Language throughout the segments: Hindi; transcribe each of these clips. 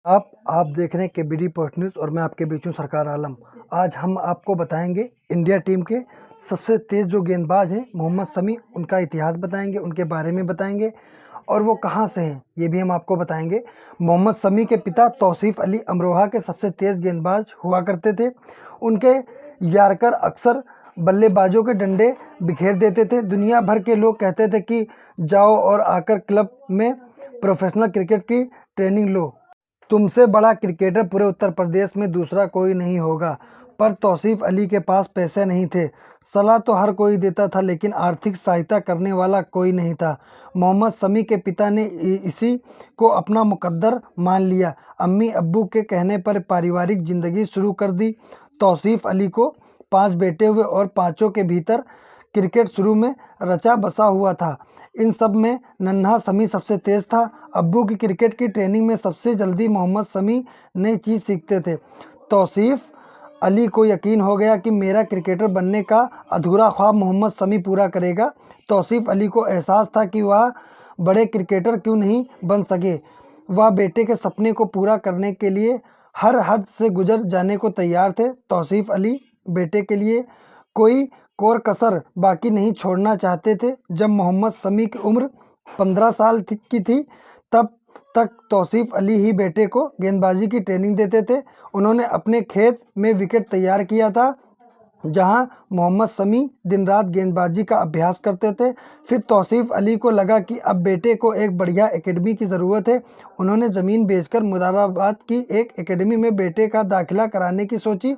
आप देख रहे हैं केबीडी पोस्ट न्यूज़ और मैं आपके बीच हूँ सरकार आलम। आज हम आपको बताएंगे इंडिया टीम के सबसे तेज़ जो गेंदबाज हैं मोहम्मद शमी, उनका इतिहास बताएंगे, उनके बारे में बताएंगे और वो कहाँ से हैं ये भी हम आपको बताएंगे। मोहम्मद शमी के पिता तौसीफ अली अमरोहा के सबसे तेज़ गेंदबाज हुआ करते थे। उनके यार्कर अक्सर बल्लेबाजों के डंडे बिखेर देते थे। दुनिया भर के लोग कहते थे कि जाओ और आकर क्लब में प्रोफेशनल क्रिकेट की ट्रेनिंग लो, तुमसे बड़ा क्रिकेटर पूरे उत्तर प्रदेश में दूसरा कोई नहीं होगा। पर तौसीफ अली के पास पैसे नहीं थे। सलाह तो हर कोई देता था लेकिन आर्थिक सहायता करने वाला कोई नहीं था। मोहम्मद शमी के पिता ने इसी को अपना मुकद्दर मान लिया। अम्मी अब्बू के कहने पर पारिवारिक ज़िंदगी शुरू कर दी। तौसीफ अली को 5 बेटे हुए और पाँचों के भीतर क्रिकेट शुरू में रचा बसा हुआ था। इन सब में नन्हा शमी सबसे तेज़ था। अब्बू की क्रिकेट की ट्रेनिंग में सबसे जल्दी मोहम्मद शमी नई चीज़ सीखते थे। तौसीफ अली को यकीन हो गया कि मेरा क्रिकेटर बनने का अधूरा ख्वाब मोहम्मद शमी पूरा करेगा। तौसीफ अली को एहसास था कि वह बड़े क्रिकेटर क्यों नहीं बन सके। वह बेटे के सपने को पूरा करने के लिए हर हद से गुजर जाने को तैयार थे। तौसीफ अली बेटे के लिए कोई कोर कसर बाकी नहीं छोड़ना चाहते थे। जब मोहम्मद शमी की उम्र 15 साल की थी तब तक तौसीफ अली ही बेटे को गेंदबाजी की ट्रेनिंग देते थे। उन्होंने अपने खेत में विकेट तैयार किया था जहां मोहम्मद शमी दिन रात गेंदबाजी का अभ्यास करते थे। फिर तौसीफ अली को लगा कि अब बेटे को एक बढ़िया एकेडमी की ज़रूरत है। उन्होंने ज़मीन बेचकर मुरादाबाद की एक एकेडमी में बेटे का दाखिला कराने की सोची।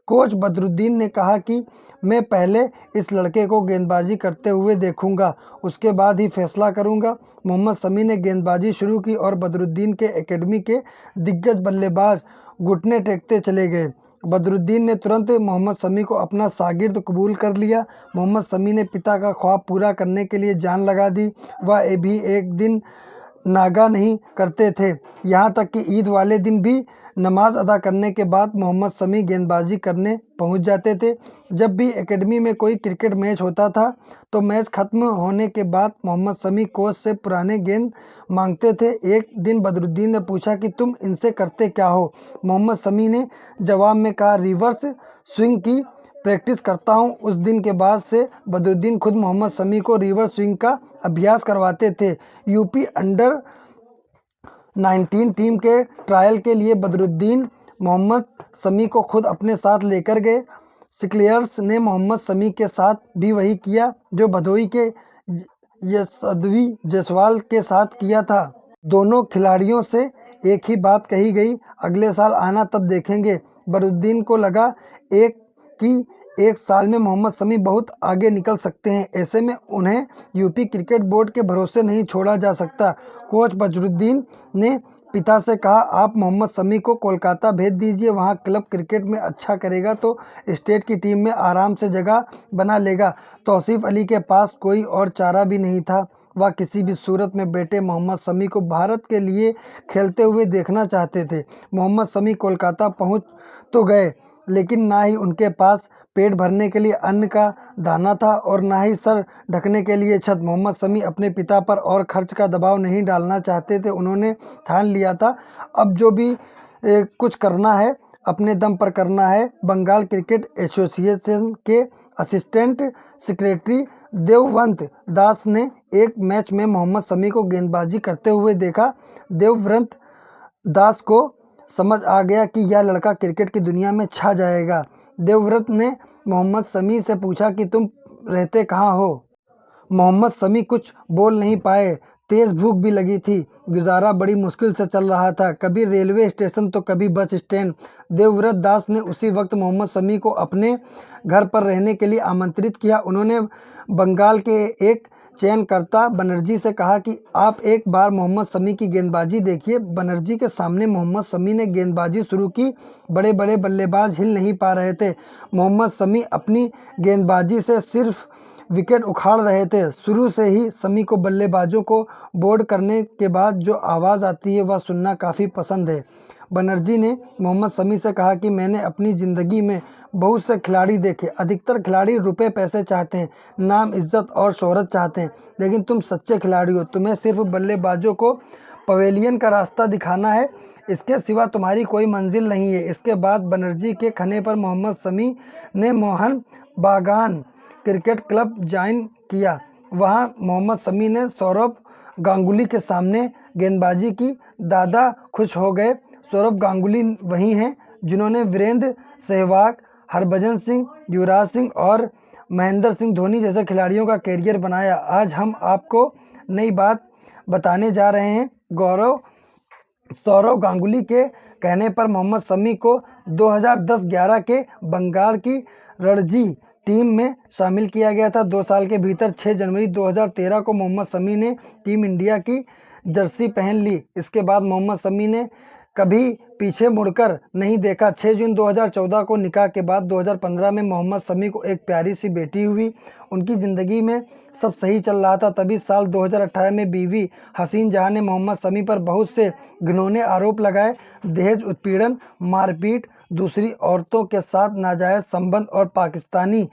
कोच बदरुद्दीन ने कहा कि मैं पहले इस लड़के को गेंदबाजी करते हुए देखूंगा, उसके बाद ही फैसला करूंगा। मोहम्मद शमी ने गेंदबाजी शुरू की और बदरुद्दीन के एकेडमी के दिग्गज बल्लेबाज घुटने टेकते चले गए। बदरुद्दीन ने तुरंत मोहम्मद शमी को अपना शागिर्द कबूल कर लिया। मोहम्मद शमी ने पिता का ख्वाब पूरा करने के लिए जान लगा दी। वह भी एक दिन नागा नहीं करते थे। यहाँ तक कि ईद वाले दिन भी नमाज अदा करने के बाद मोहम्मद शमी गेंदबाजी करने पहुँच जाते थे। जब भी एकेडमी में कोई क्रिकेट मैच होता था तो मैच ख़त्म होने के बाद मोहम्मद शमी कोच से पुराने गेंद मांगते थे। एक दिन बदरुद्दीन ने पूछा कि तुम इनसे करते क्या हो? मोहम्मद शमी ने जवाब में कहा, रिवर्स स्विंग की प्रैक्टिस करता हूं। उस दिन के बाद से बदरुद्दीन खुद मोहम्मद शमी को रिवर्स स्विंग का अभ्यास करवाते थे। यूपी अंडर 19 टीम के ट्रायल के लिए बदरुद्दीन मोहम्मद शमी को खुद अपने साथ लेकर गए। सिक्लेयर्स ने मोहम्मद शमी के साथ भी वही किया जो भदोही के यशस्वी जायसवाल के साथ किया था। दोनों खिलाड़ियों से एक ही बात कही गई, अगले साल आना तब देखेंगे। बदरुद्दीन को लगा कि एक साल में मोहम्मद शमी बहुत आगे निकल सकते हैं। ऐसे में उन्हें यूपी क्रिकेट बोर्ड के भरोसे नहीं छोड़ा जा सकता। कोच बदरुद्दीन ने पिता से कहा, आप मोहम्मद शमी को कोलकाता भेज दीजिए, वहां क्लब क्रिकेट में अच्छा करेगा तो स्टेट की टीम में आराम से जगह बना लेगा। तौसीफ अली के पास कोई और चारा भी नहीं था। वह किसी भी सूरत में बेटे मोहम्मद शमी को भारत के लिए खेलते हुए देखना चाहते थे। मोहम्मद शमी कोलकाता पहुंच तो गए लेकिन ना ही उनके पास पेट भरने के लिए अन्न का दाना था और ना ही सर ढकने के लिए छत। मोहम्मद शमी अपने पिता पर और खर्च का दबाव नहीं डालना चाहते थे। उन्होंने ठान लिया था अब जो भी कुछ करना है अपने दम पर करना है। बंगाल क्रिकेट एसोसिएशन के असिस्टेंट सेक्रेटरी देवव्रत दास ने एक मैच में मोहम्मद शमी को गेंदबाजी करते हुए देखा। देवव्रत दास को समझ आ गया कि यह लड़का क्रिकेट की दुनिया में छा जाएगा। देवव्रत ने मोहम्मद शमी से पूछा कि तुम रहते कहाँ हो? मोहम्मद शमी कुछ बोल नहीं पाए। तेज भूख भी लगी थी। गुजारा बड़ी मुश्किल से चल रहा था, कभी रेलवे स्टेशन तो कभी बस स्टैंड। देवव्रत दास ने उसी वक्त मोहम्मद शमी को अपने घर पर रहने के लिए आमंत्रित किया। उन्होंने बंगाल के एक चयनकर्ता बनर्जी से कहा कि आप एक बार मोहम्मद शमी की गेंदबाजी देखिए। बनर्जी के सामने मोहम्मद शमी ने गेंदबाजी शुरू की। बड़े बड़े बल्लेबाज हिल नहीं पा रहे थे। मोहम्मद शमी अपनी गेंदबाजी से सिर्फ विकेट उखाड़ रहे थे। शुरू से ही शमी को बल्लेबाजों को बोर्ड करने के बाद जो आवाज़ आती है वह सुनना काफ़ी पसंद है। बनर्जी ने मोहम्मद शमी से कहा कि मैंने अपनी ज़िंदगी में बहुत से खिलाड़ी देखे। अधिकतर खिलाड़ी रुपए पैसे चाहते हैं, नाम इज्जत और शोहरत चाहते हैं, लेकिन तुम सच्चे खिलाड़ी हो। तुम्हें सिर्फ बल्लेबाजों को पवेलियन का रास्ता दिखाना है, इसके सिवा तुम्हारी कोई मंजिल नहीं है। इसके बाद बनर्जी के कहने पर मोहम्मद शमी ने मोहन बागान क्रिकेट क्लब ज्वाइन किया। वहां मोहम्मद शमी ने सौरव गांगुली के सामने गेंदबाजी की। दादा खुश हो गए। सौरव गांगुली वही हैं जिन्होंने वीरेंद्र सहवाग, हरभजन सिंह, युवराज सिंह और महेंद्र सिंह धोनी जैसे खिलाड़ियों का कैरियर बनाया। आज हम आपको नई बात बताने जा रहे हैं। सौरव गांगुली के कहने पर मोहम्मद शमी को 2010-11 के बंगाल की रणजी टीम में शामिल किया गया था। 2 साल के भीतर 6 जनवरी 2013 को मोहम्मद शमी ने टीम इंडिया की जर्सी पहन ली। इसके बाद मोहम्मद शमी ने कभी पीछे मुड़कर नहीं देखा। 6 जून 2014 को निकाह के बाद 2015 में मोहम्मद शमी को एक प्यारी सी बेटी हुई। उनकी ज़िंदगी में सब सही चल रहा था। तभी साल 2018 में बीवी हसीन जहां ने मोहम्मद शमी पर बहुत से घिनौने आरोप लगाए। दहेज उत्पीड़न, मारपीट, दूसरी औरतों के साथ नाजायज़ संबंध और पाकिस्तानी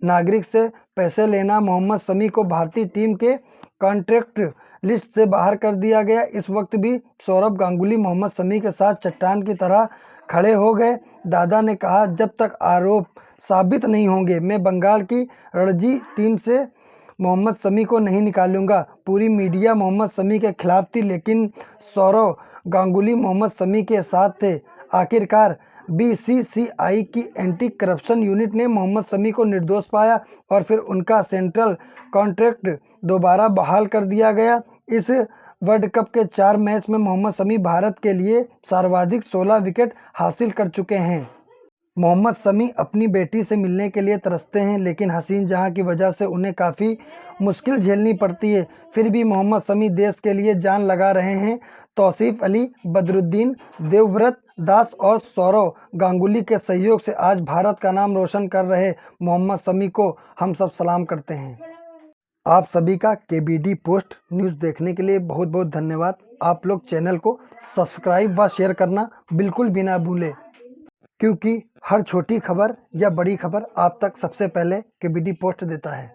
नागरिक से पैसे लेना। मोहम्मद शमी को भारतीय टीम के कॉन्ट्रैक्ट लिस्ट से बाहर कर दिया गया। इस वक्त भी सौरव गांगुली मोहम्मद शमी के साथ चट्टान की तरह खड़े हो गए। दादा ने कहा, जब तक आरोप साबित नहीं होंगे मैं बंगाल की रणजी टीम से मोहम्मद शमी को नहीं निकालूंगा। पूरी मीडिया मोहम्मद शमी के खिलाफ थी, लेकिन सौरव गांगुली मोहम्मद शमी के साथ थे। आखिरकार बीसीसीआई की एंटी करप्शन यूनिट ने मोहम्मद शमी को निर्दोष पाया और फिर उनका सेंट्रल कॉन्ट्रैक्ट दोबारा बहाल कर दिया गया। इस वर्ल्ड कप के 4 मैच में मोहम्मद शमी भारत के लिए सर्वाधिक 16 विकेट हासिल कर चुके हैं। मोहम्मद शमी अपनी बेटी से मिलने के लिए तरसते हैं, लेकिन हसीन जहां की वजह से उन्हें काफ़ी मुश्किल झेलनी पड़ती है। फिर भी मोहम्मद शमी देश के लिए जान लगा रहे हैं। तौसीफ अली, बदरुद्दीन, देवव्रत दास और सौरव गांगुली के सहयोग से आज भारत का नाम रोशन कर रहे मोहम्मद शमी को हम सब सलाम करते हैं। आप सभी का केबीडी पोस्ट न्यूज़ देखने के लिए बहुत बहुत धन्यवाद। आप लोग चैनल को सब्सक्राइब व शेयर करना बिल्कुल भी ना भूलें, क्योंकि हर छोटी खबर या बड़ी खबर आप तक सबसे पहले केबीडी पोस्ट देता है।